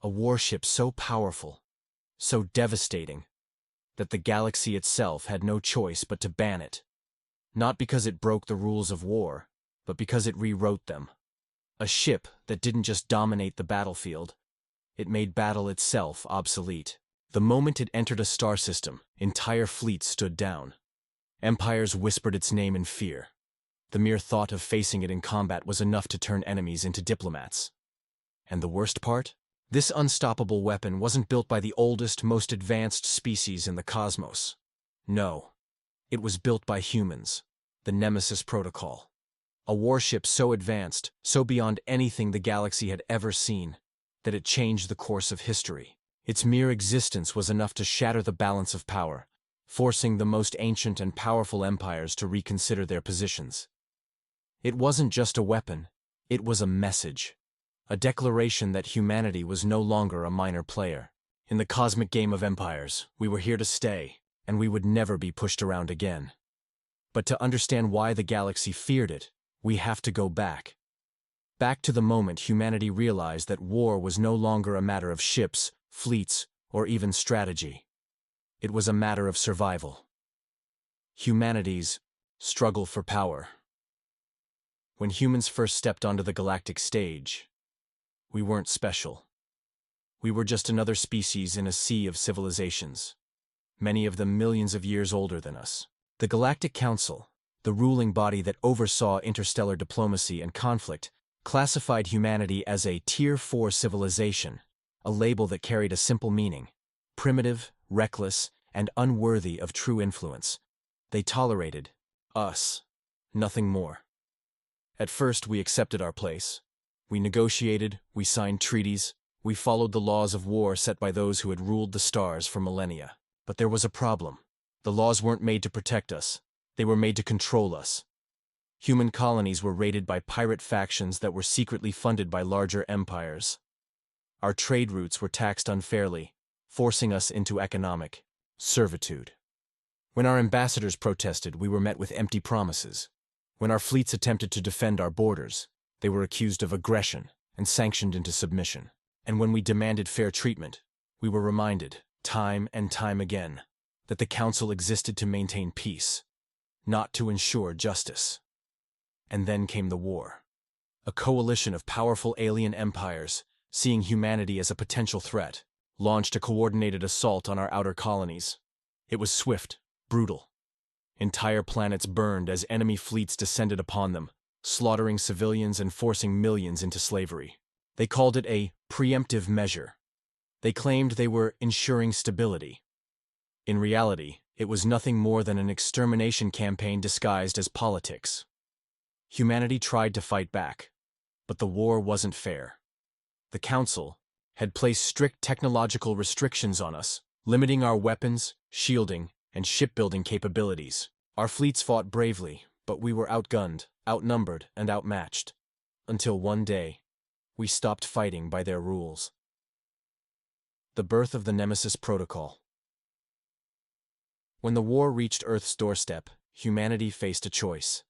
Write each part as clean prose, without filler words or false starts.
A warship so powerful, so devastating, that the galaxy itself had no choice but to ban it. Not because it broke the rules of war, but because it rewrote them. A ship that didn't just dominate the battlefield, it made battle itself obsolete. The moment it entered a star system, entire fleets stood down. Empires whispered its name in fear. The mere thought of facing it in combat was enough to turn enemies into diplomats. And the worst part? This unstoppable weapon wasn't built by the oldest, most advanced species in the cosmos. No, it was built by humans, the Nemesis Protocol. A warship so advanced, so beyond anything the galaxy had ever seen, that it changed the course of history. Its mere existence was enough to shatter the balance of power, forcing the most ancient and powerful empires to reconsider their positions. It wasn't just a weapon, it was a message. A declaration that humanity was no longer a minor player. In the cosmic game of empires, we were here to stay, and we would never be pushed around again. But to understand why the galaxy feared it, we have to go back. Back to the moment humanity realized that war was no longer a matter of ships, fleets, or even strategy. It was a matter of survival. Humanity's struggle for power. When humans first stepped onto the galactic stage, we weren't special. We were just another species in a sea of civilizations, many of them millions of years older than us. The Galactic Council, the ruling body that oversaw interstellar diplomacy and conflict, classified humanity as a Tier 4 civilization, a label that carried a simple meaning: primitive, reckless, and unworthy of true influence. They tolerated us, nothing more. At first, we accepted our place. We negotiated, we signed treaties, we followed the laws of war set by those who had ruled the stars for millennia. But there was a problem. The laws weren't made to protect us. They were made to control us. Human colonies were raided by pirate factions that were secretly funded by larger empires. Our trade routes were taxed unfairly, forcing us into economic servitude. When our ambassadors protested, we were met with empty promises. When our fleets attempted to defend our borders, they were accused of aggression and sanctioned into submission. And when we demanded fair treatment, we were reminded, time and time again, that the Council existed to maintain peace, not to ensure justice. And then came the war. A coalition of powerful alien empires, seeing humanity as a potential threat, launched a coordinated assault on our outer colonies. It was swift, brutal. Entire planets burned as enemy fleets descended upon them, slaughtering civilians and forcing millions into slavery. They called it a preemptive measure. They claimed they were ensuring stability. In reality, it was nothing more than an extermination campaign disguised as politics. Humanity tried to fight back, but the war wasn't fair. The Council had placed strict technological restrictions on us, limiting our weapons, shielding, and shipbuilding capabilities. Our fleets fought bravely, but we were outgunned, outnumbered, and outmatched. Until one day, we stopped fighting by their rules. The birth of the Nemesis Protocol. When the war reached Earth's doorstep, humanity faced a choice: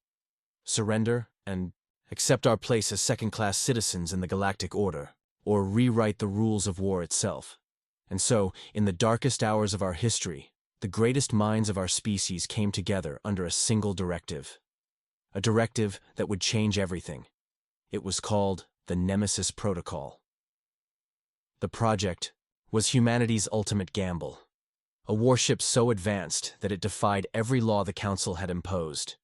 surrender and accept our place as second-class citizens in the galactic order, or rewrite the rules of war itself. And so, in the darkest hours of our history, the greatest minds of our species came together under a single directive. A directive that would change everything. It was called the Nemesis Protocol. The project was humanity's ultimate gamble. A warship so advanced that it defied every law the Council had imposed.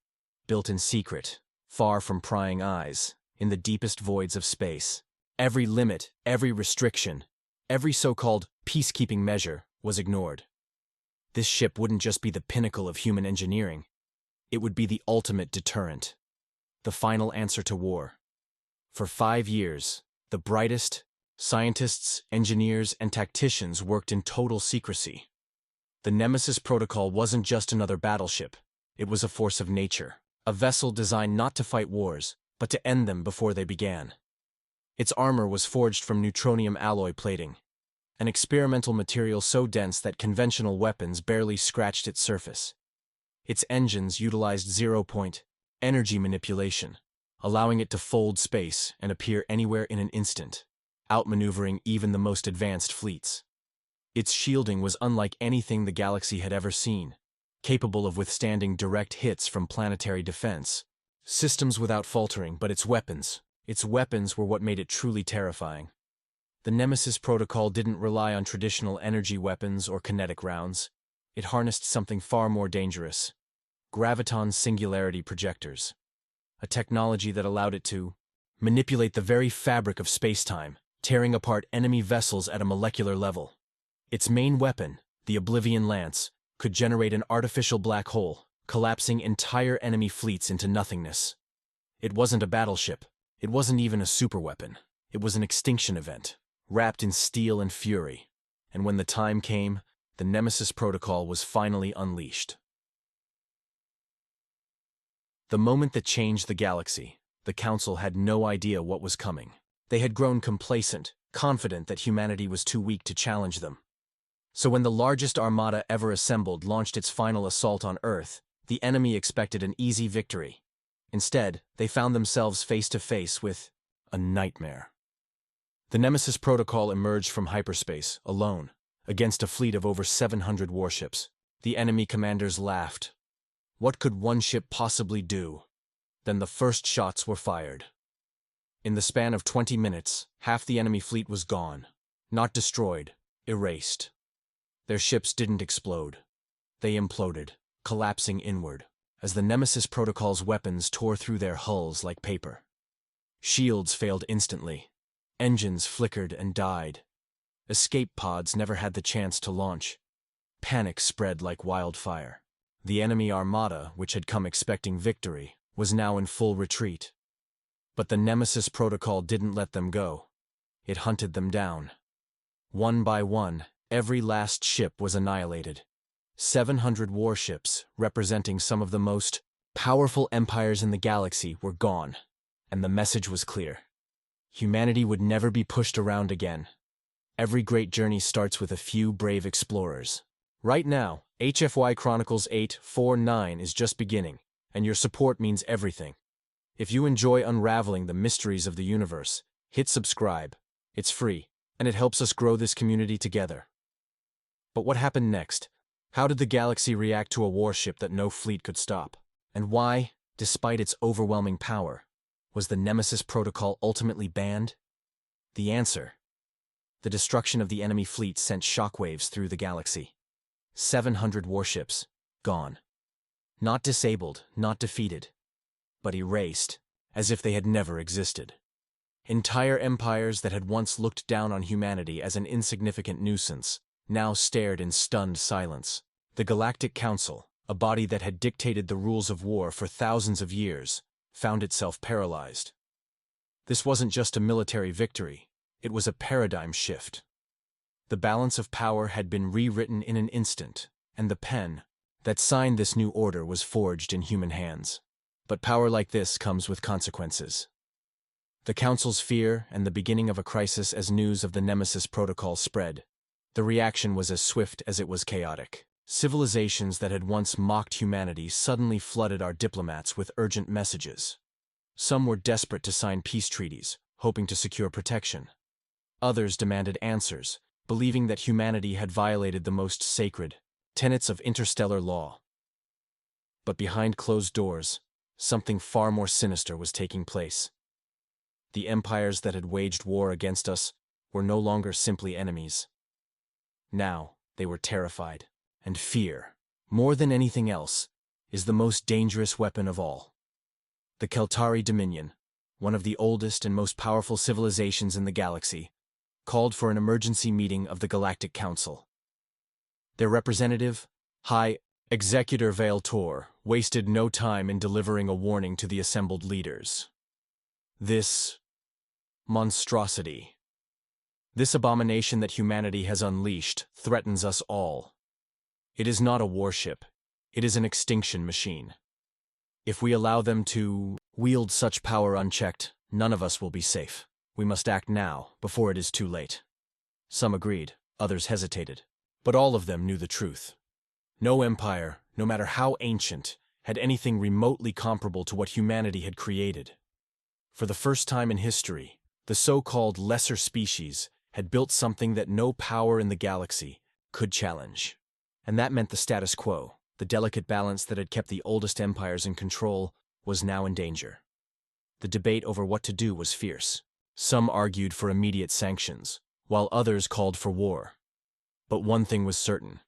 Built in secret, far from prying eyes, in the deepest voids of space. Every limit, every restriction, every so-called peacekeeping measure was ignored. This ship wouldn't just be the pinnacle of human engineering. It would be the ultimate deterrent. The final answer to war. For 5 years, the brightest scientists, engineers, and tacticians worked in total secrecy. The Nemesis Protocol wasn't just another battleship. It was a force of nature. A vessel designed not to fight wars, but to end them before they began. Its armor was forged from neutronium alloy plating, an experimental material so dense that conventional weapons barely scratched its surface. Its engines utilized zero-point energy manipulation, allowing it to fold space and appear anywhere in an instant. outmaneuvering even the most advanced fleets. Its shielding was unlike anything the galaxy had ever seen, capable of withstanding direct hits from planetary defense. Systems without faltering, but its weapons were what made it truly terrifying. The Nemesis protocol didn't rely on traditional energy weapons or kinetic rounds. It harnessed something far more dangerous: graviton singularity projectors, a technology that allowed it to manipulate the very fabric of space-time, tearing apart enemy vessels at a molecular level. Its main weapon, the Oblivion Lance, could generate an artificial black hole, collapsing entire enemy fleets into nothingness. It wasn't a battleship. It wasn't even a superweapon. It was an extinction event, wrapped in steel and fury. And when the time came, the Nemesis protocol was finally unleashed. The moment that changed the galaxy, the Council had no idea what was coming. They had grown complacent, confident that humanity was too weak to challenge them. So when the largest armada ever assembled launched its final assault on Earth, the enemy expected an easy victory. Instead, they found themselves face to face with a nightmare. The Nemesis protocol emerged from hyperspace, alone, against a fleet of over 700 warships. The enemy commanders laughed. What could one ship possibly do? Then the first shots were fired. In the span of 20 minutes, half the enemy fleet was gone. Not destroyed, erased. Their ships didn't explode. They imploded, collapsing inward, as the Nemesis protocol's weapons tore through their hulls like paper. Shields failed instantly. Engines flickered and died. Escape pods never had the chance to launch. Panic spread like wildfire. The enemy armada, which had come expecting victory, was now in full retreat. But the Nemesis protocol didn't let them go. It hunted them down. One by one, every last ship was annihilated. 700 warships, representing some of the most powerful empires in the galaxy, were gone. And the message was clear. Humanity would never be pushed around again. Every great journey starts with a few brave explorers. Right now, HFY Chronicles-849 is just beginning, and your support means everything. If you enjoy unraveling the mysteries of the universe, hit subscribe. It's free, and it helps us grow this community together. But what happened next? How did the galaxy react to a warship that no fleet could stop? And why, despite its overwhelming power, was the Nemesis protocol ultimately banned? The answer: the destruction of the enemy fleet sent shockwaves through the galaxy. 700 warships, gone. Not disabled, not defeated, but erased, as if they had never existed. Entire empires that had once looked down on humanity as an insignificant nuisance now stared in stunned silence. The Galactic Council, a body that had dictated the rules of war for thousands of years, found itself paralyzed. This wasn't just a military victory, it was a paradigm shift. The balance of power had been rewritten in an instant, and the pen that signed this new order was forged in human hands. But power like this comes with consequences. The Council's fear and the beginning of a crisis as news of the Nemesis protocol spread. The reaction was as swift as it was chaotic. Civilizations that had once mocked humanity suddenly flooded our diplomats with urgent messages. Some were desperate to sign peace treaties, hoping to secure protection. Others demanded answers, believing that humanity had violated the most sacred tenets of interstellar law. But behind closed doors, something far more sinister was taking place. The empires that had waged war against us were no longer simply enemies. Now, they were terrified, and fear, more than anything else, is the most dangerous weapon of all. The Keltari Dominion, one of the oldest and most powerful civilizations in the galaxy, called for an emergency meeting of the Galactic Council. Their representative, High Executor Vale Tor, wasted no time in delivering a warning to the assembled leaders. This monstrosity, this abomination that humanity has unleashed, threatens us all. It is not a warship, it is an extinction machine. If we allow them to wield such power unchecked, none of us will be safe. We must act now, before it is too late. Some agreed, others hesitated, but all of them knew the truth. No empire, no matter how ancient, had anything remotely comparable to what humanity had created. For the first time in history, The so-called lesser species had built something that no power in the galaxy could challenge. And that meant the status quo, the delicate balance that had kept the oldest empires in control, was now in danger. The debate over what to do was fierce. Some argued for immediate sanctions, while others called for war. But one thing was certain.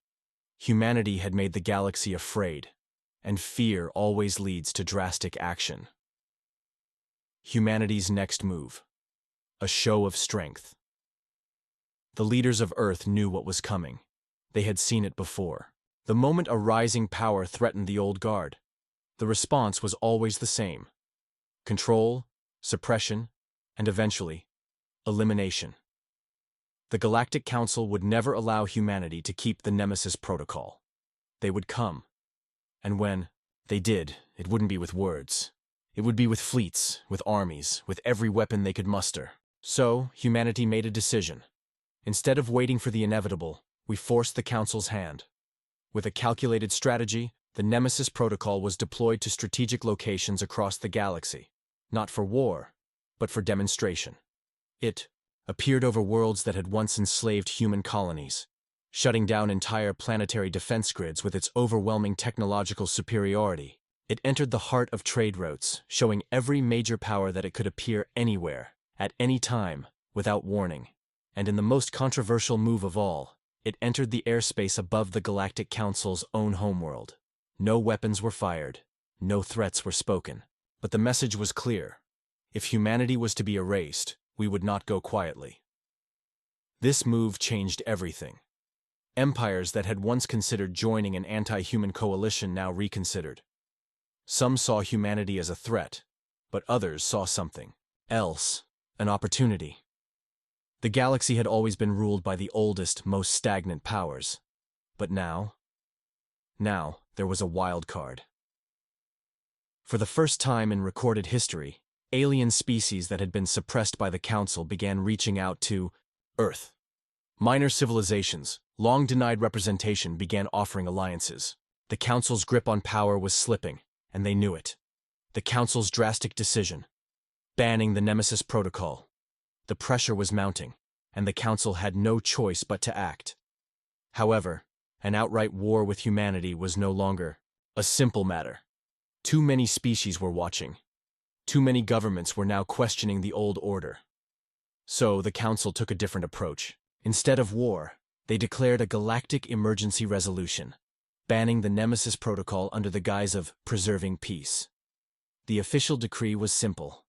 Humanity had made the galaxy afraid, and fear always leads to drastic action. Humanity's next move. A show of strength. The leaders of Earth knew what was coming. They had seen it before. The moment a rising power threatened the old guard, the response was always the same. Control, suppression, and eventually, elimination. The Galactic Council would never allow humanity to keep the Nemesis Protocol. They would come. And when they did, it wouldn't be with words. It would be with fleets, with armies, with every weapon they could muster. So, humanity made a decision. Instead of waiting for the inevitable, we forced the Council's hand. With a calculated strategy, the Nemesis Protocol was deployed to strategic locations across the galaxy, not for war, but for demonstration. It appeared over worlds that had once enslaved human colonies, shutting down entire planetary defense grids with its overwhelming technological superiority. It entered the heart of trade routes, showing every major power that it could appear anywhere, at any time, without warning. And in the most controversial move of all, it entered the airspace above the Galactic Council's own homeworld. No weapons were fired, no threats were spoken. But the message was clear. If humanity was to be erased, we would not go quietly. This move changed everything. Empires that had once considered joining an anti-human coalition now reconsidered. Some saw humanity as a threat, but others saw something else, an opportunity. The galaxy had always been ruled by the oldest, most stagnant powers. But now there was a wild card. For the first time in recorded history, alien species that had been suppressed by the Council began reaching out to Earth. Minor civilizations, long denied representation, began offering alliances. The Council's grip on power was slipping, and they knew it. The Council's drastic decision, banning the Nemesis Protocol. The pressure was mounting, and the Council had no choice but to act. However, an outright war with humanity was no longer a simple matter. Too many species were watching. Too many governments were now questioning the old order. So the Council took a different approach. Instead of war, they declared a galactic emergency resolution, banning the Nemesis Protocol under the guise of preserving peace. The official decree was simple.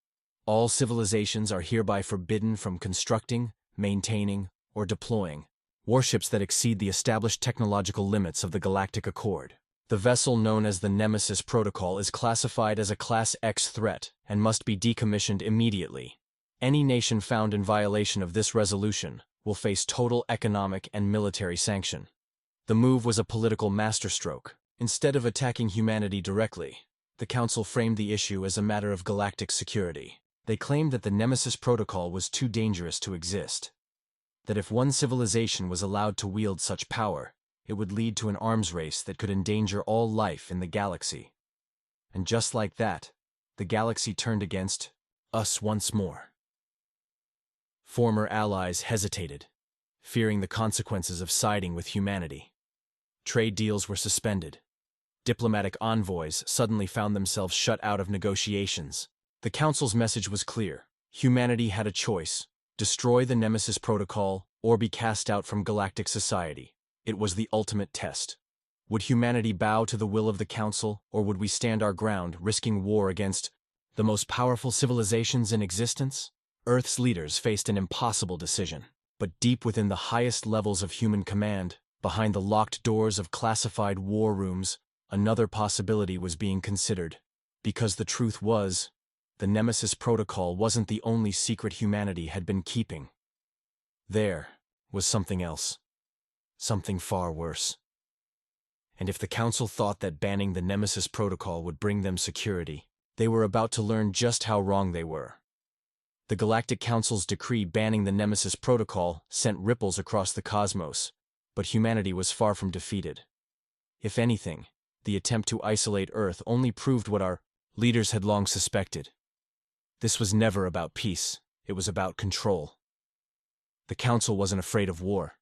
All civilizations are hereby forbidden from constructing, maintaining, or deploying warships that exceed the established technological limits of the Galactic Accord. The vessel known as the Nemesis Protocol is classified as a Class X threat and must be decommissioned immediately. Any nation found in violation of this resolution will face total economic and military sanction. The move was a political masterstroke. Instead of attacking humanity directly, the Council framed the issue as a matter of galactic security. They claimed that the Nemesis Protocol was too dangerous to exist. That if one civilization was allowed to wield such power, it would lead to an arms race that could endanger all life in the galaxy. And just like that, the galaxy turned against us once more. Former allies hesitated, fearing the consequences of siding with humanity. Trade deals were suspended. Diplomatic envoys suddenly found themselves shut out of negotiations. The Council's message was clear. Humanity had a choice: destroy the Nemesis Protocol or be cast out from galactic society. It was the ultimate test. Would humanity bow to the will of the Council, or would we stand our ground, risking war against the most powerful civilizations in existence? Earth's leaders faced an impossible decision. But deep within the highest levels of human command, behind the locked doors of classified war rooms, another possibility was being considered. Because the truth was, the Nemesis Protocol wasn't the only secret humanity had been keeping. There was something else. Something far worse. And if the Council thought that banning the Nemesis Protocol would bring them security, they were about to learn just how wrong they were. The Galactic Council's decree banning the Nemesis Protocol sent ripples across the cosmos, but humanity was far from defeated. If anything, the attempt to isolate Earth only proved what our leaders had long suspected. This was never about peace. it was about control. The Council wasn't afraid of war.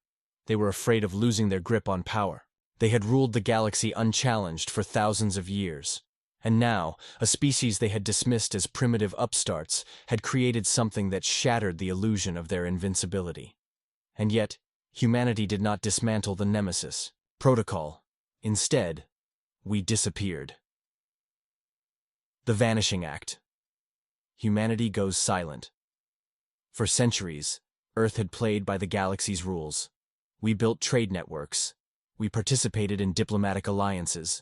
They were afraid of losing their grip on power. They had ruled the galaxy unchallenged for thousands of years. And now, a species they had dismissed as primitive upstarts had created something that shattered the illusion of their invincibility. And yet, humanity did not dismantle the Nemesis protocol. Instead, we disappeared. The Vanishing Act. Humanity goes silent. For centuries, Earth had played by the galaxy's rules. We built trade networks. We participated in diplomatic alliances.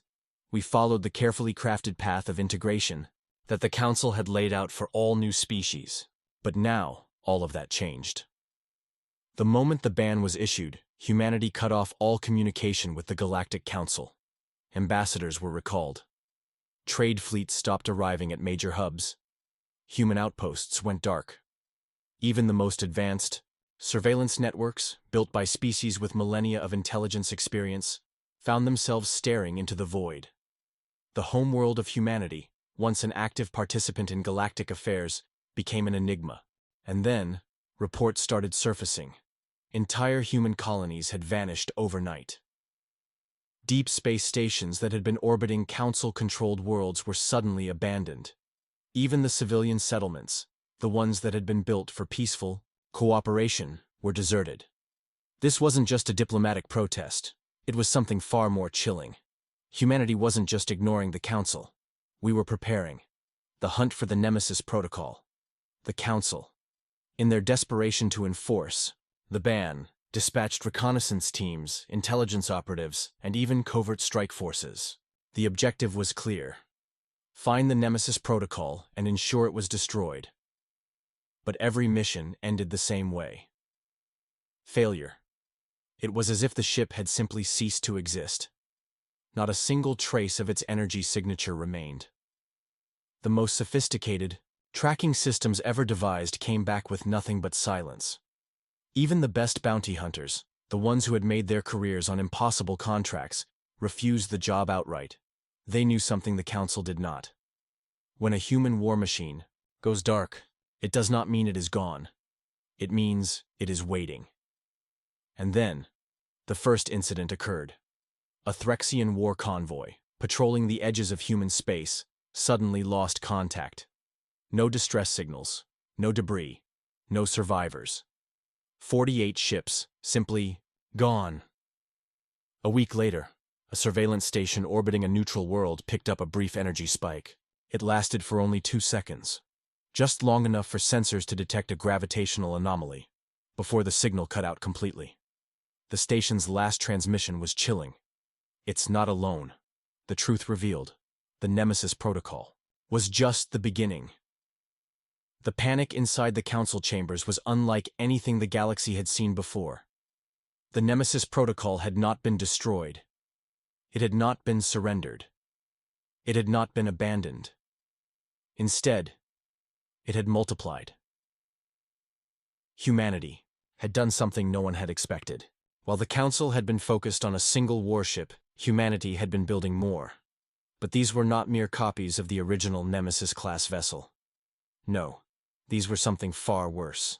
We followed the carefully crafted path of integration that the Council had laid out for all new species. But now, all of that changed. The moment the ban was issued, humanity cut off all communication with the Galactic Council. Ambassadors were recalled. Trade fleets stopped arriving at major hubs. Human outposts went dark. Even the most advanced surveillance networks, built by species with millennia of intelligence experience, found themselves staring into the void. The homeworld of humanity, once an active participant in galactic affairs, became an enigma. And then, reports started surfacing. Entire human colonies had vanished overnight. Deep space stations that had been orbiting Council-controlled worlds were suddenly abandoned. Even the civilian settlements, the ones that had been built for peaceful cooperation, were deserted. This wasn't just a diplomatic protest. It was something far more chilling. Humanity wasn't just ignoring the Council. We were preparing. The hunt for the Nemesis Protocol. The Council, in their desperation to enforce the ban, dispatched reconnaissance teams, intelligence operatives, and even covert strike forces. The objective was clear: find the Nemesis Protocol and ensure it was destroyed. But every mission ended the same way. Failure. It was as if the ship had simply ceased to exist. Not a single trace of its energy signature remained. The most sophisticated tracking systems ever devised came back with nothing but silence. Even the best bounty hunters, the ones who had made their careers on impossible contracts, refused the job outright. They knew something the Council did not. When a human war machine goes dark, it does not mean it is gone. It means it is waiting. And then, the first incident occurred. A Threxian war convoy, patrolling the edges of human space, suddenly lost contact. No distress signals, no debris, no survivors. 48 ships, simply gone. A week later, a surveillance station orbiting a neutral world picked up a brief energy spike. It lasted for only 2 seconds, just long enough for sensors to detect a gravitational anomaly, before the signal cut out completely. The station's last transmission was chilling. It's not alone. The truth revealed. The Nemesis Protocol was just the beginning. The panic inside the Council chambers was unlike anything the galaxy had seen before. The Nemesis Protocol had not been destroyed. It had not been surrendered. It had not been abandoned. Instead, it had multiplied. Humanity had done something no one had expected. While the Council had been focused on a single warship, humanity had been building more. But these were not mere copies of the original Nemesis-class vessel. No, these were something far worse.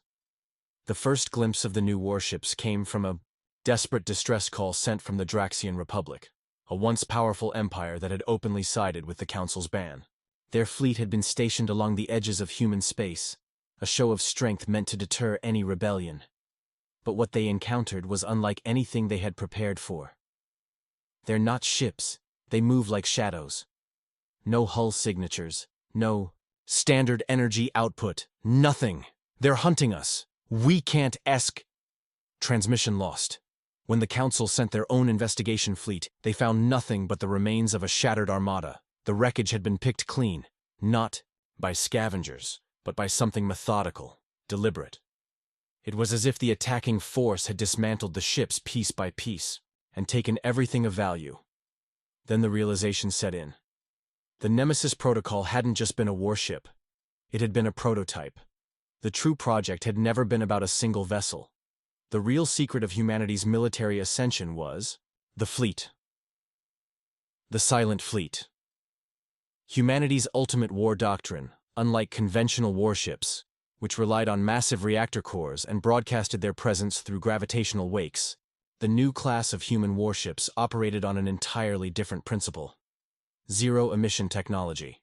The first glimpse of the new warships came from a desperate distress call sent from the Draxian Republic, a once powerful empire that had openly sided with the Council's ban. Their fleet had been stationed along the edges of human space, a show of strength meant to deter any rebellion. But what they encountered was unlike anything they had prepared for. They're not ships, they move like shadows. No hull signatures, no standard energy output, nothing. They're hunting us. We can't Transmission lost. When the Council sent their own investigation fleet, they found nothing but the remains of a shattered armada. The wreckage had been picked clean, not by scavengers, but by something methodical, deliberate. It was as if the attacking force had dismantled the ships piece by piece, and taken everything of value. Then the realization set in. The Nemesis Protocol hadn't just been a warship. It had been a prototype. The true project had never been about a single vessel. The real secret of humanity's military ascension was the fleet. The Silent Fleet. Humanity's ultimate war doctrine, unlike conventional warships, which relied on massive reactor cores and broadcasted their presence through gravitational wakes, the new class of human warships operated on an entirely different principle: zero-emission technology.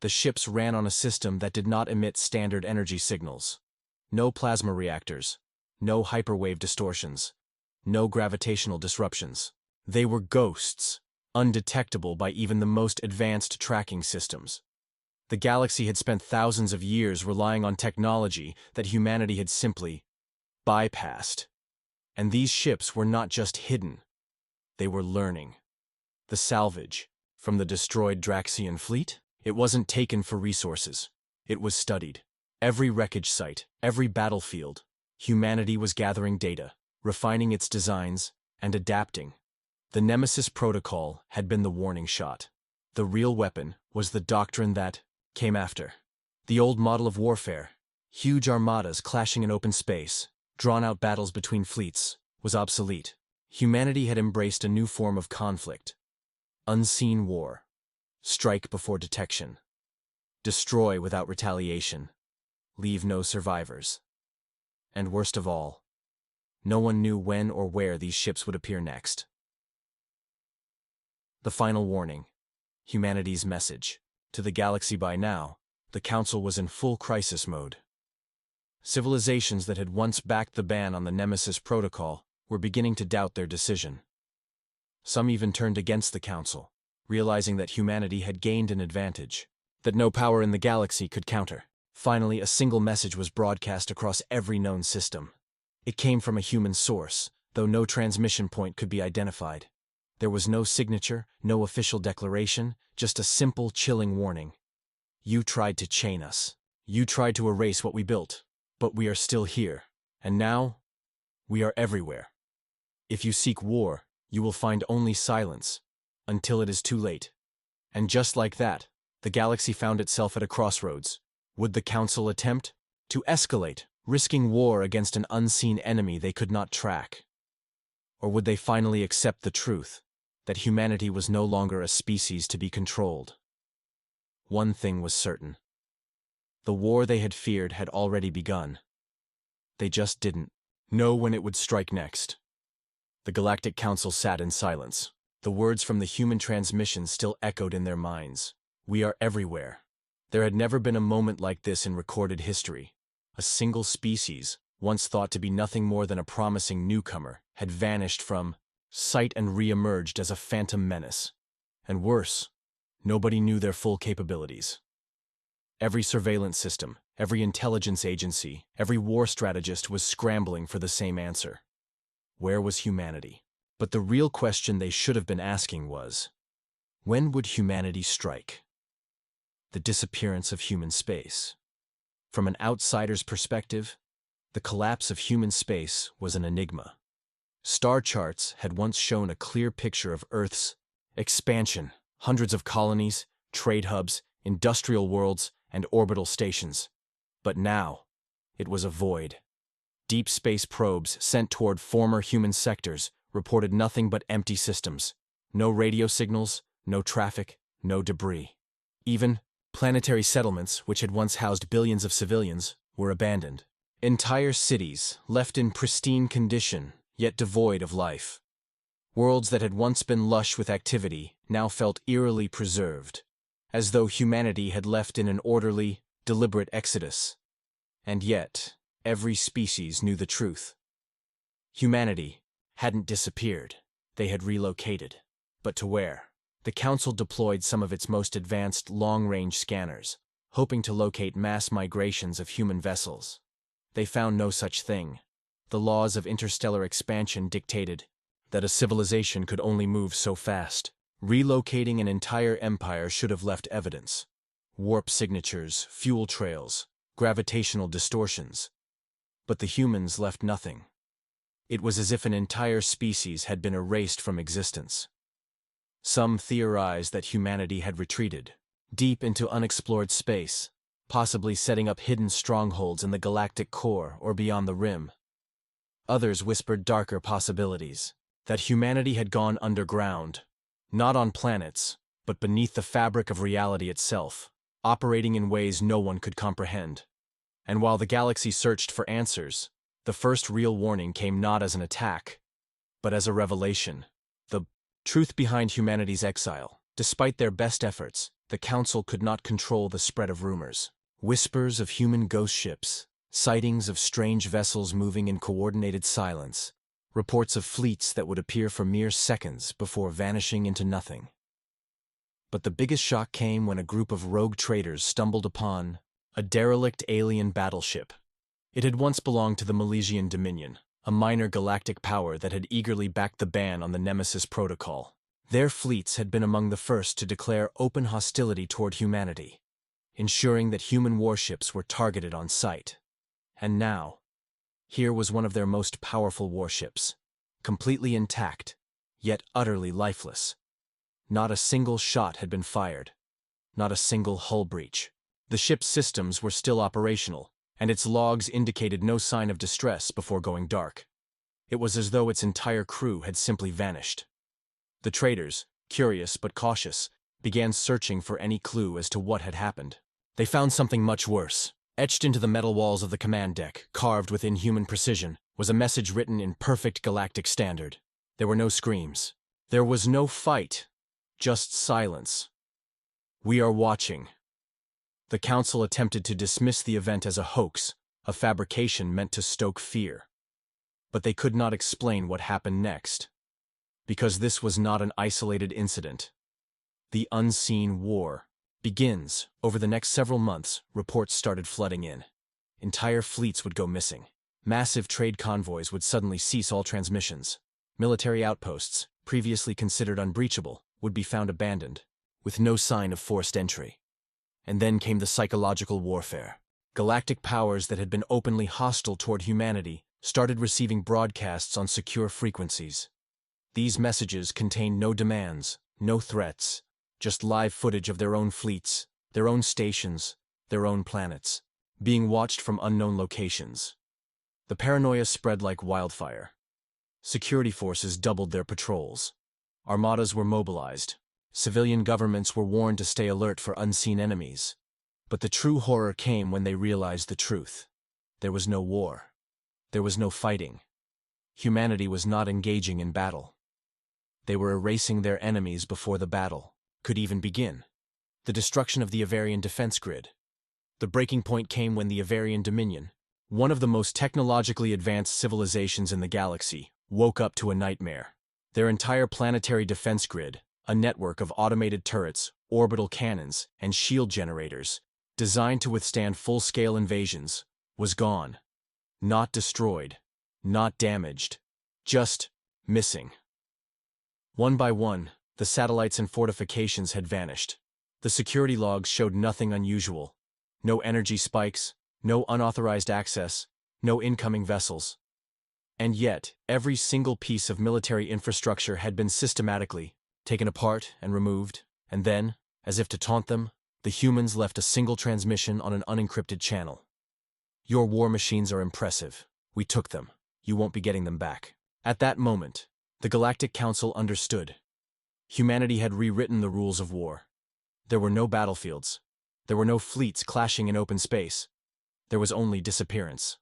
The ships ran on a system that did not emit standard energy signals. No plasma reactors, no hyperwave distortions, no gravitational disruptions. They were ghosts, undetectable by even the most advanced tracking systems. The galaxy had spent thousands of years relying on technology that humanity had simply bypassed. And these ships were not just hidden, they were learning. The salvage from the destroyed Draxian fleet? It wasn't taken for resources. It was studied. Every wreckage site, every battlefield, humanity was gathering data, refining its designs, and adapting. The Nemesis Protocol had been the warning shot. The real weapon was the doctrine that came after. The old model of warfare, huge armadas clashing in open space, drawn-out battles between fleets, was obsolete. Humanity had embraced a new form of conflict. Unseen war. Strike before detection. Destroy without retaliation. Leave no survivors. And worst of all, no one knew when or where these ships would appear next. The final warning. Humanity's message. To the galaxy by now, the Council was in full crisis mode. Civilizations that had once backed the ban on the Nemesis Protocol were beginning to doubt their decision. Some even turned against the Council, realizing that humanity had gained an advantage, that no power in the galaxy could counter. Finally, a single message was broadcast across every known system. It came from a human source, though no transmission point could be identified. There was no signature, no official declaration, just a simple, chilling warning. You tried to chain us. You tried to erase what we built. But we are still here. And now, we are everywhere. If you seek war, you will find only silence, until it is too late. And just like that, the galaxy found itself at a crossroads. Would the Council attempt to escalate, risking war against an unseen enemy they could not track? Or would they finally accept the truth, that humanity was no longer a species to be controlled? One thing was certain. The war they had feared had already begun. They just didn't know when it would strike next. The Galactic Council sat in silence. The words from the human transmission still echoed in their minds. We are everywhere. There had never been a moment like this in recorded history. A single species, once thought to be nothing more than a promising newcomer, had vanished from sight and re-emerged as a phantom menace. And worse, nobody knew their full capabilities. Every surveillance system, every intelligence agency, every war strategist was scrambling for the same answer. Where was humanity? But the real question they should have been asking was, when would humanity strike? The disappearance of human space. From an outsider's perspective, the collapse of human space was an enigma. Star charts had once shown a clear picture of Earth's expansion, hundreds of colonies, trade hubs, industrial worlds, and orbital stations. But now, it was a void. Deep space probes sent toward former human sectors reported nothing but empty systems. No radio signals, no traffic, no debris. Even planetary settlements, which had once housed billions of civilians, were abandoned. Entire cities, left in pristine condition, yet devoid of life. Worlds that had once been lush with activity now felt eerily preserved, as though humanity had left in an orderly, deliberate exodus. And yet, every species knew the truth. Humanity hadn't disappeared. They had relocated. But to where? The Council deployed some of its most advanced long-range scanners, hoping to locate mass migrations of human vessels. They found no such thing. The laws of interstellar expansion dictated that a civilization could only move so fast. Relocating an entire empire should have left evidence. Warp signatures, fuel trails, gravitational distortions. But the humans left nothing. It was as if an entire species had been erased from existence. Some theorized that humanity had retreated, deep into unexplored space, possibly setting up hidden strongholds in the galactic core or beyond the rim. Others whispered darker possibilities, that humanity had gone underground, not on planets, but beneath the fabric of reality itself, operating in ways no one could comprehend. And while the galaxy searched for answers, the first real warning came not as an attack, but as a revelation. The truth behind humanity's exile. Despite their best efforts, the Council could not control the spread of rumors. Whispers of human ghost ships, sightings of strange vessels moving in coordinated silence, reports of fleets that would appear for mere seconds before vanishing into nothing. But the biggest shock came when a group of rogue traders stumbled upon a derelict alien battleship. It had once belonged to the Milesian Dominion, a minor galactic power that had eagerly backed the ban on the Nemesis Protocol. Their fleets had been among the first to declare open hostility toward humanity, ensuring that human warships were targeted on sight. And now, here was one of their most powerful warships, completely intact, yet utterly lifeless. Not a single shot had been fired, not a single hull breach. The ship's systems were still operational, and its logs indicated no sign of distress before going dark. It was as though its entire crew had simply vanished. The traders, curious but cautious, began searching for any clue as to what had happened. They found something much worse. Etched into the metal walls of the command deck, carved with inhuman precision, was a message written in perfect galactic standard. There were no screams. There was no fight, just silence. "We are watching." The Council attempted to dismiss the event as a hoax, a fabrication meant to stoke fear. But they could not explain what happened next. Because this was not an isolated incident. The unseen war begins. Over the next several months, reports started flooding in. Entire fleets would go missing. Massive trade convoys would suddenly cease all transmissions. Military outposts, previously considered unbreachable, would be found abandoned, with no sign of forced entry. And then came the psychological warfare. Galactic powers that had been openly hostile toward humanity started receiving broadcasts on secure frequencies. These messages contained no demands, no threats, just live footage of their own fleets, their own stations, their own planets, being watched from unknown locations. The paranoia spread like wildfire. Security forces doubled their patrols. Armadas were mobilized. Civilian governments were warned to stay alert for unseen enemies. But the true horror came when they realized the truth. There was no war. There was no fighting. Humanity was not engaging in battle. They were erasing their enemies before the battle could even begin. The destruction of the Avarian defense grid. The breaking point came when the Avarian Dominion, one of the most technologically advanced civilizations in the galaxy, woke up to a nightmare. Their entire planetary defense grid, a network of automated turrets, orbital cannons, and shield generators, designed to withstand full-scale invasions, was gone. Not destroyed, not damaged, just missing. One by one, the satellites and fortifications had vanished. The security logs showed nothing unusual. No energy spikes, no unauthorized access, no incoming vessels. And yet, every single piece of military infrastructure had been systematically taken apart and removed, and then, as if to taunt them, the humans left a single transmission on an unencrypted channel. "Your war machines are impressive. We took them. You won't be getting them back." At that moment, the Galactic Council understood. Humanity had rewritten the rules of war. There were no battlefields. There were no fleets clashing in open space. There was only disappearance.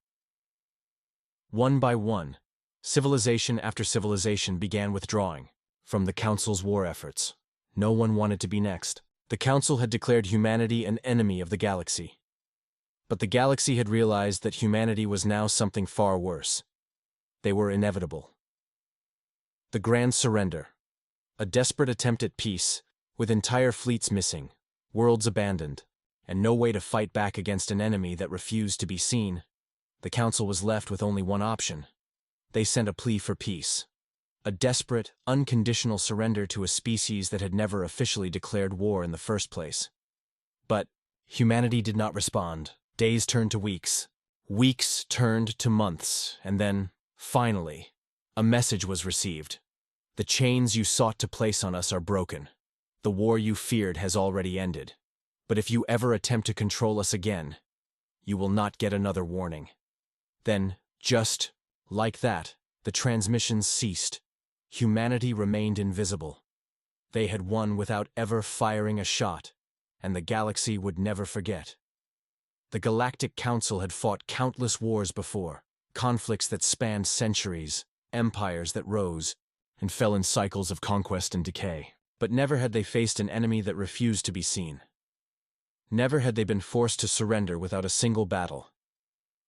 One by one, civilization after civilization began withdrawing from the Council's war efforts. No one wanted to be next. The Council had declared humanity an enemy of the galaxy. But the galaxy had realized that humanity was now something far worse. They were inevitable. The Grand Surrender. A desperate attempt at peace, with entire fleets missing, worlds abandoned, and no way to fight back against an enemy that refused to be seen. The Council was left with only one option. They sent a plea for peace. A desperate, unconditional surrender to a species that had never officially declared war in the first place. But humanity did not respond. Days turned to weeks. Weeks turned to months, and then, finally, a message was received. "The chains you sought to place on us are broken. The war you feared has already ended. But if you ever attempt to control us again, you will not get another warning." Then, just like that, the transmissions ceased. Humanity remained invisible. They had won without ever firing a shot, and the galaxy would never forget. The Galactic Council had fought countless wars before, conflicts that spanned centuries, empires that rose and fell in cycles of conquest and decay. But never had they faced an enemy that refused to be seen. Never had they been forced to surrender without a single battle.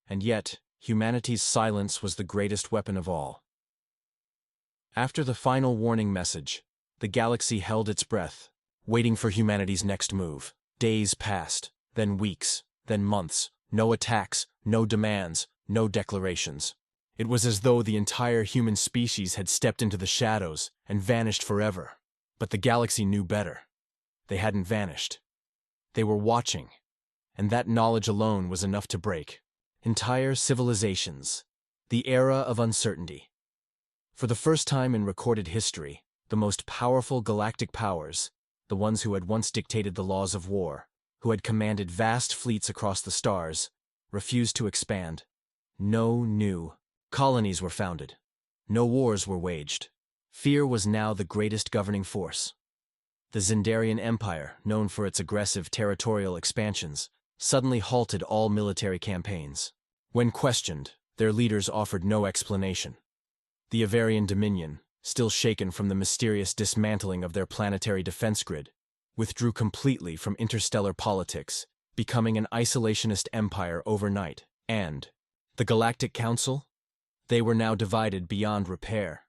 And yet, humanity's silence was the greatest weapon of all. After the final warning message, the galaxy held its breath, waiting for humanity's next move. Days passed, then weeks, then months. No attacks, no demands, no declarations. It was as though the entire human species had stepped into the shadows and vanished forever. But the galaxy knew better. They hadn't vanished. They were watching, and that knowledge alone was enough to break entire civilizations. The era of uncertainty. For the first time in recorded history, the most powerful galactic powers, the ones who had once dictated the laws of war, who had commanded vast fleets across the stars, refused to expand. No new colonies were founded. No wars were waged. Fear was now the greatest governing force. The Zendarian Empire, known for its aggressive territorial expansions, suddenly halted all military campaigns. When questioned, their leaders offered no explanation. The Avarian Dominion, still shaken from the mysterious dismantling of their planetary defense grid, withdrew completely from interstellar politics, becoming an isolationist empire overnight. And the Galactic Council? They were now divided beyond repair.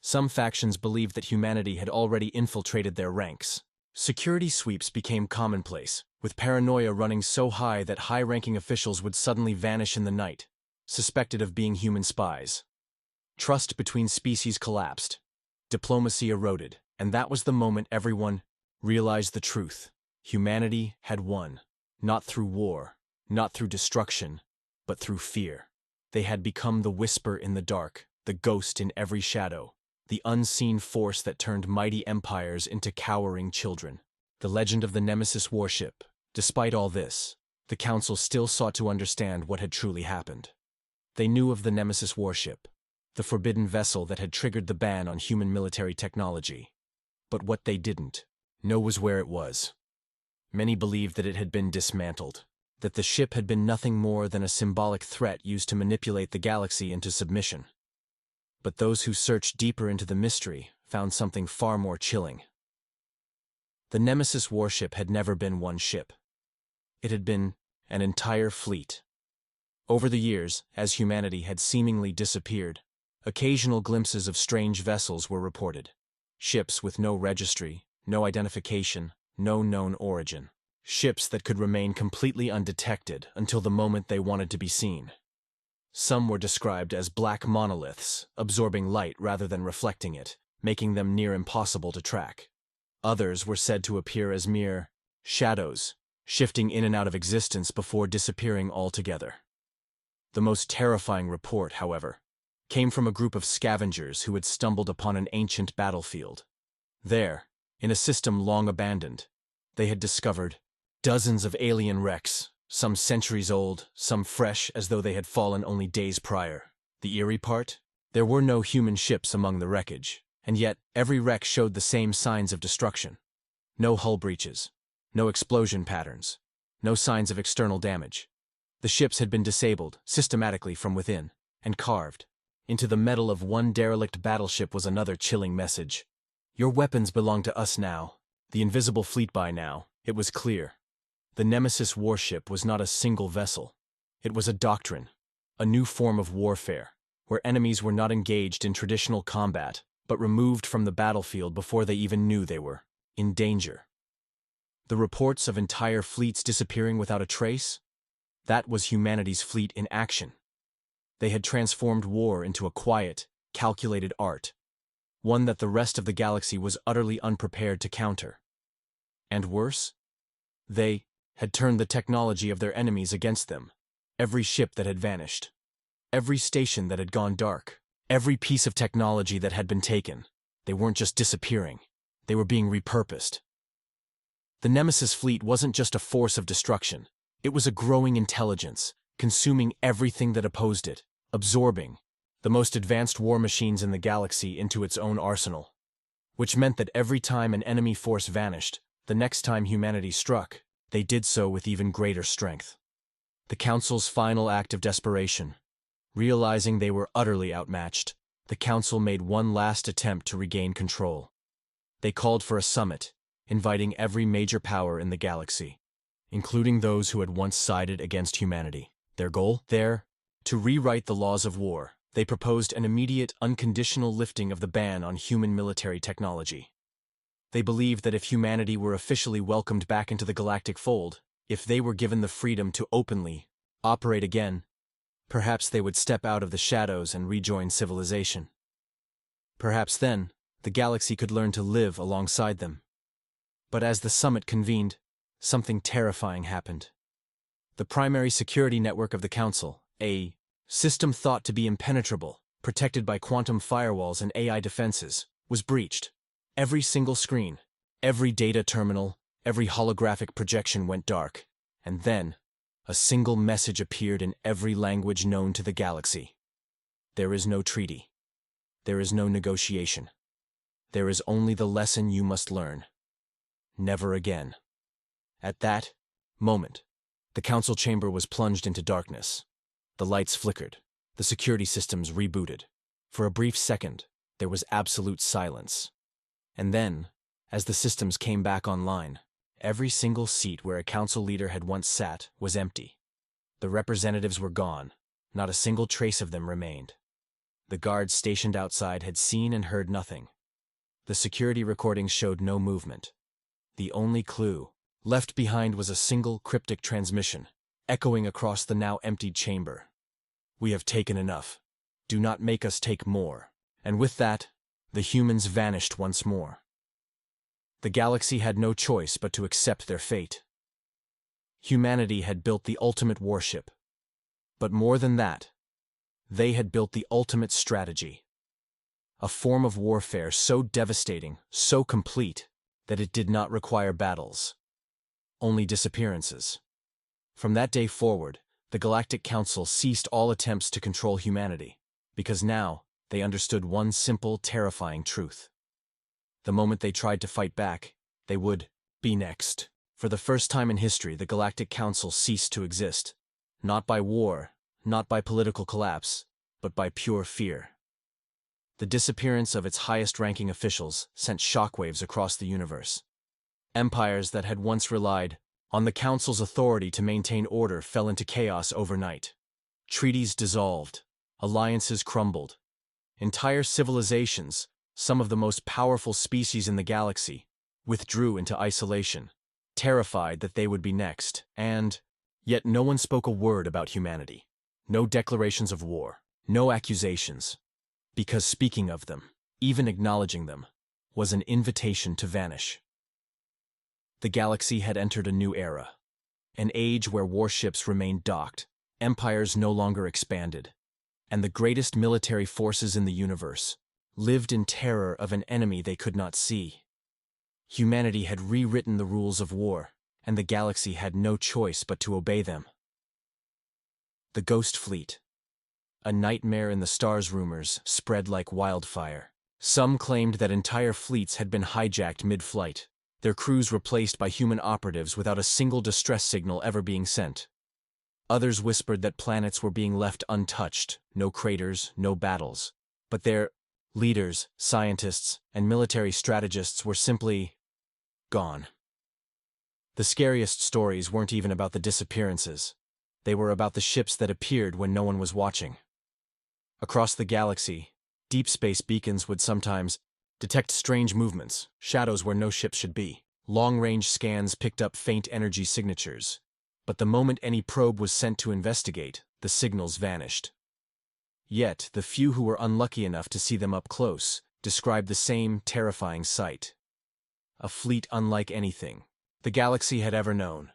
Some factions believed that humanity had already infiltrated their ranks. Security sweeps became commonplace, with paranoia running so high that high-ranking officials would suddenly vanish in the night, suspected of being human spies. Trust between species collapsed. Diplomacy eroded, and that was the moment everyone realized the truth. Humanity had won, not through war, not through destruction, but through fear. They had become the whisper in the dark, the ghost in every shadow, the unseen force that turned mighty empires into cowering children. The legend of the Nemesis warship. Despite all this, the Council still sought to understand what had truly happened. They knew of the Nemesis warship, the forbidden vessel that had triggered the ban on human military technology. But what they didn't know was where it was. Many believed that it had been dismantled, that the ship had been nothing more than a symbolic threat used to manipulate the galaxy into submission. But those who searched deeper into the mystery found something far more chilling. The Nemesis warship had never been one ship. It had been an entire fleet. Over the years, as humanity had seemingly disappeared, occasional glimpses of strange vessels were reported. Ships with no registry, no identification, no known origin. Ships that could remain completely undetected until the moment they wanted to be seen. Some were described as black monoliths, absorbing light rather than reflecting it, making them near impossible to track. Others were said to appear as mere shadows, shifting in and out of existence before disappearing altogether. The most terrifying report, however, came from a group of scavengers who had stumbled upon an ancient battlefield. There, in a system long abandoned, they had discovered dozens of alien wrecks, some centuries old, some fresh as though they had fallen only days prior. The eerie part? There were no human ships among the wreckage, and yet every wreck showed the same signs of destruction. No hull breaches, no explosion patterns, no signs of external damage. The ships had been disabled systematically from within, and carved into the metal of one derelict battleship was another chilling message. Your weapons belong to us now. The invisible fleet by now, it was clear. The Nemesis warship was not a single vessel. It was a doctrine, a new form of warfare, where enemies were not engaged in traditional combat, but removed from the battlefield before they even knew they were in danger. The reports of entire fleets disappearing without a trace? That was humanity's fleet in action. They had transformed war into a quiet, calculated art, one that the rest of the galaxy was utterly unprepared to counter. And worse, they had turned the technology of their enemies against them. Every ship that had vanished, every station that had gone dark, every piece of technology that had been taken. They weren't just disappearing, they were being repurposed. The Nemesis fleet wasn't just a force of destruction, it was a growing intelligence, consuming everything that opposed it, absorbing the most advanced war machines in the galaxy into its own arsenal. Which meant that every time an enemy force vanished, the next time humanity struck, they did so with even greater strength. The Council's final act of desperation. Realizing they were utterly outmatched, the Council made one last attempt to regain control. They called for a summit, inviting every major power in the galaxy, including those who had once sided against humanity. Their goal? There, to rewrite the laws of war. They proposed an immediate, unconditional lifting of the ban on human military technology. They believed that if humanity were officially welcomed back into the galactic fold, if they were given the freedom to openly operate again, perhaps they would step out of the shadows and rejoin civilization. Perhaps then, the galaxy could learn to live alongside them. But as the summit convened, something terrifying happened. The primary security network of the Council, a system thought to be impenetrable, protected by quantum firewalls and AI defenses, was breached. Every single screen, every data terminal, every holographic projection went dark, and then, a single message appeared in every language known to the galaxy. There is no treaty. There is no negotiation. There is only the lesson you must learn. Never again. At that moment, the Council chamber was plunged into darkness. The lights flickered. The security systems rebooted. For a brief second, there was absolute silence. And then, as the systems came back online, every single seat where a Council leader had once sat was empty. The representatives were gone. Not a single trace of them remained. The guards stationed outside had seen and heard nothing. The security recordings showed no movement. The only clue left behind was a single cryptic transmission, echoing across the now emptied chamber. "We have taken enough. Do not make us take more." And with that, the humans vanished once more. The galaxy had no choice but to accept their fate. Humanity had built the ultimate warship. But more than that, they had built the ultimate strategy. A form of warfare so devastating, so complete, that it did not require battles. Only disappearances. From that day forward, the Galactic Council ceased all attempts to control humanity, because now they understood one simple, terrifying truth. The moment they tried to fight back, they would be next. For the first time in history, the Galactic Council ceased to exist. Not by war, not by political collapse, but by pure fear. The disappearance of its highest-ranking officials sent shockwaves across the universe. Empires that had once relied on the Council's authority to maintain order fell into chaos overnight. Treaties dissolved. Alliances crumbled. Entire civilizations, some of the most powerful species in the galaxy, withdrew into isolation, terrified that they would be next, and yet no one spoke a word about humanity. No declarations of war, no accusations, because speaking of them, even acknowledging them, was an invitation to vanish. The galaxy had entered a new era, an age where warships remained docked, empires no longer expanded, and the greatest military forces in the universe lived in terror of an enemy they could not see. Humanity had rewritten the rules of war, and the galaxy had no choice but to obey them. The Ghost Fleet. A nightmare in the stars. Rumors spread like wildfire. Some claimed that entire fleets had been hijacked mid-flight, their crews replaced by human operatives without a single distress signal ever being sent. Others whispered that planets were being left untouched, no craters, no battles, but their leaders, scientists, and military strategists were simply gone. The scariest stories weren't even about the disappearances. They were about the ships that appeared when no one was watching. Across the galaxy, deep space beacons would sometimes detect strange movements, shadows where no ships should be. Long-range scans picked up faint energy signatures. But the moment any probe was sent to investigate, the signals vanished. Yet, the few who were unlucky enough to see them up close described the same terrifying sight. A fleet unlike anything the galaxy had ever known.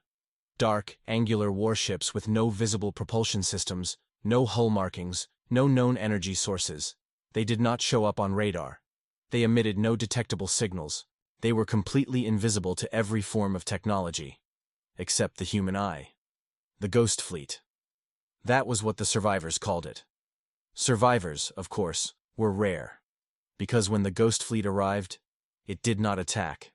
Dark, angular warships with no visible propulsion systems, no hull markings, no known energy sources. They did not show up on radar. They emitted no detectable signals. They were completely invisible to every form of technology, except the human eye. The Ghost Fleet. That was what the survivors called it. Survivors, of course, were rare, because when the Ghost Fleet arrived, it did not attack.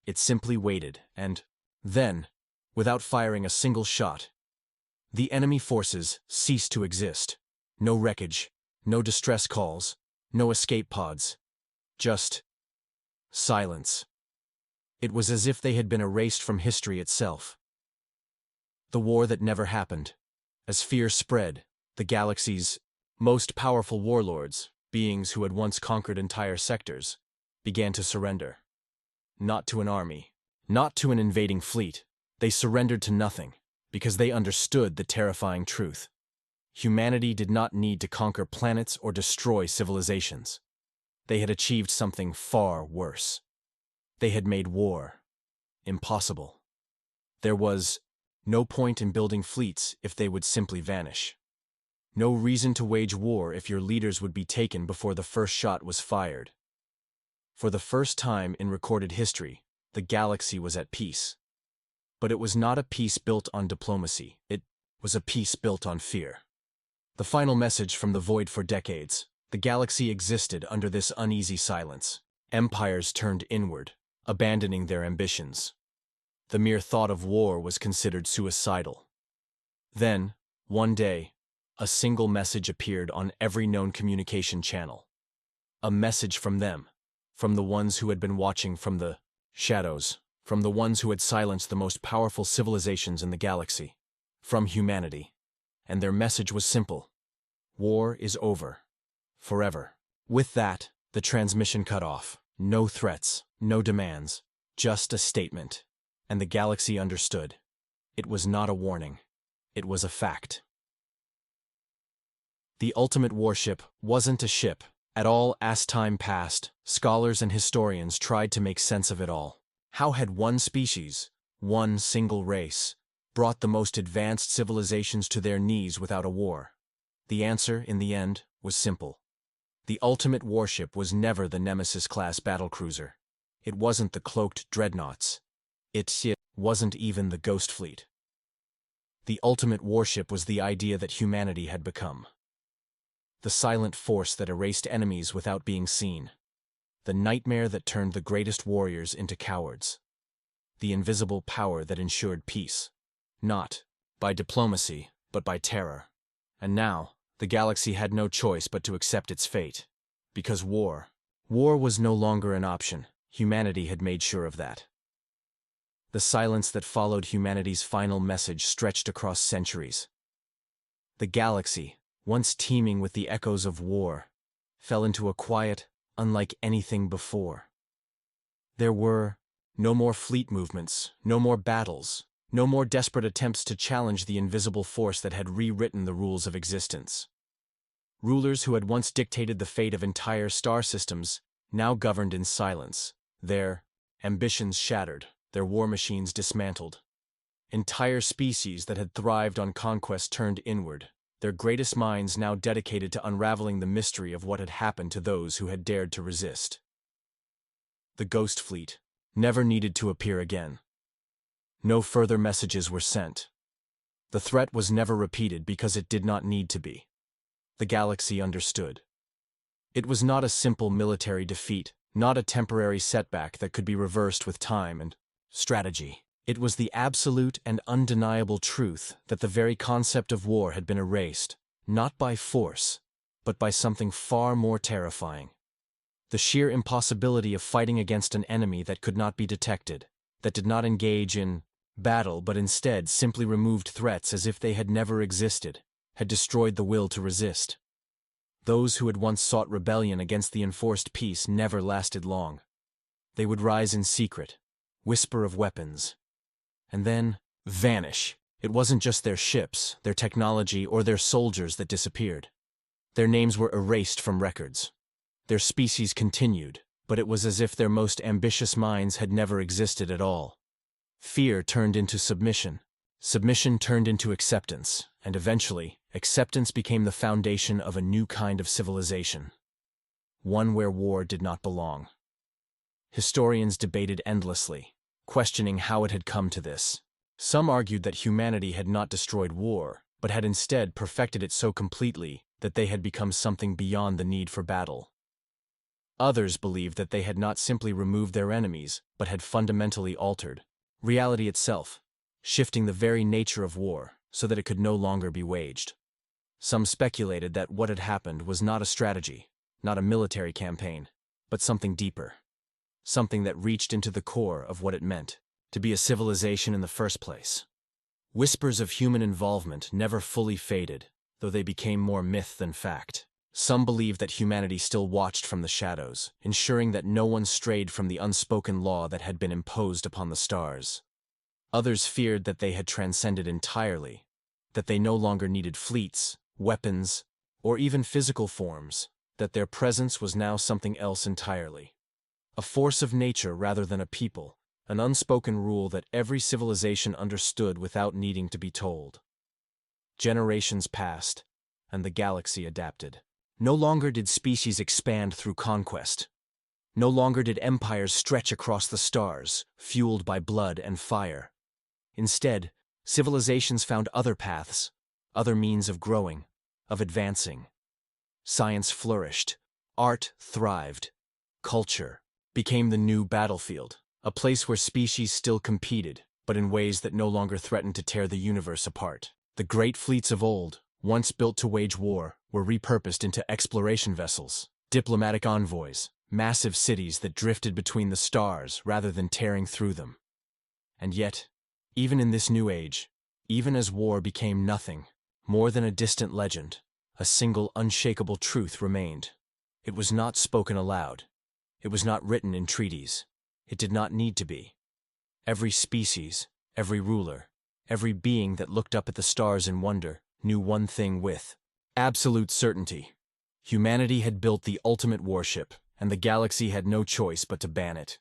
It simply waited, and then, without firing a single shot, The enemy forces ceased to exist. No wreckage, no distress calls, no escape pods. Just silence. It was as if they had been erased from history itself. The war that never happened. As fear spread, the galaxy's most powerful warlords, beings who had once conquered entire sectors, began to surrender. Not to an army, not to an invading fleet. They surrendered to nothing, because they understood the terrifying truth. Humanity did not need to conquer planets or destroy civilizations. They had achieved something far worse. They had made war impossible. There was no point in building fleets if they would simply vanish. No reason to wage war if your leaders would be taken before the first shot was fired. For the first time in recorded history, the galaxy was at peace. But it was not a peace built on diplomacy. It was a peace built on fear. The final message from the void for decades. The galaxy existed under this uneasy silence. Empires turned inward, abandoning their ambitions. The mere thought of war was considered suicidal. Then, one day, a single message appeared on every known communication channel. A message from them, from the ones who had been watching from the shadows, from the ones who had silenced the most powerful civilizations in the galaxy, from humanity. And their message was simple. War is over. Forever. With that, the transmission cut off. No threats, no demands, just a statement. And the galaxy understood. It was not a warning. It was a fact. The ultimate warship wasn't a ship at all. As time passed, scholars and historians tried to make sense of it all. How had one species, one single race, brought the most advanced civilizations to their knees without a war? The answer, in the end, was simple. The ultimate warship was never the Nemesis-class battlecruiser. It wasn't the cloaked dreadnoughts. It wasn't even the Ghost Fleet. The ultimate warship was the idea that humanity had become. The silent force that erased enemies without being seen. The nightmare that turned the greatest warriors into cowards. The invisible power that ensured peace. Not by diplomacy, but by terror. And now, the galaxy had no choice but to accept its fate. Because war was no longer an option. Humanity had made sure of that. The silence that followed humanity's final message stretched across centuries. The galaxy, once teeming with the echoes of war, fell into a quiet, unlike anything before. There were no more fleet movements, no more battles, no more desperate attempts to challenge the invisible force that had rewritten the rules of existence. Rulers who had once dictated the fate of entire star systems now governed in silence, their ambitions shattered, their war machines dismantled. Entire species that had thrived on conquest turned inward, their greatest minds now dedicated to unraveling the mystery of what had happened to those who had dared to resist. The Ghost Fleet never needed to appear again. No further messages were sent. The threat was never repeated because it did not need to be. The galaxy understood. It was not a simple military defeat, not a temporary setback that could be reversed with time and strategy. It was the absolute and undeniable truth that the very concept of war had been erased, not by force, but by something far more terrifying. The sheer impossibility of fighting against an enemy that could not be detected, that did not engage in battle but instead simply removed threats as if they had never existed, had destroyed the will to resist. Those who had once sought rebellion against the enforced peace never lasted long. They would rise in secret, whisper of weapons, and then vanish. It wasn't just their ships, their technology, or their soldiers that disappeared. Their names were erased from records. Their species continued, but it was as if their most ambitious minds had never existed at all. Fear turned into submission. Submission turned into acceptance, and eventually, acceptance became the foundation of a new kind of civilization. One where war did not belong. Historians debated endlessly, questioning how it had come to this. Some argued that humanity had not destroyed war, but had instead perfected it so completely that they had become something beyond the need for battle. Others believed that they had not simply removed their enemies, but had fundamentally altered reality itself, shifting the very nature of war, so that it could no longer be waged. Some speculated that what had happened was not a strategy, not a military campaign, but something deeper. Something that reached into the core of what it meant to be a civilization in the first place. Whispers of human involvement never fully faded, though they became more myth than fact. Some believed that humanity still watched from the shadows, ensuring that no one strayed from the unspoken law that had been imposed upon the stars. Others feared that they had transcended entirely, that they no longer needed fleets, weapons, or even physical forms, that their presence was now something else entirely. A force of nature rather than a people, an unspoken rule that every civilization understood without needing to be told. Generations passed, and the galaxy adapted. No longer did species expand through conquest. No longer did empires stretch across the stars, fueled by blood and fire. Instead, civilizations found other paths, other means of growing, of advancing. Science flourished, art thrived, culture became the new battlefield, a place where species still competed, but in ways that no longer threatened to tear the universe apart. The great fleets of old, once built to wage war, were repurposed into exploration vessels, diplomatic envoys, massive cities that drifted between the stars rather than tearing through them. And yet, even in this new age, even as war became nothing more than a distant legend, a single unshakable truth remained. It was not spoken aloud. It was not written in treaties. It did not need to be. Every species, every ruler, every being that looked up at the stars in wonder knew one thing with absolute certainty. Humanity had built the ultimate warship, and the galaxy had no choice but to ban it.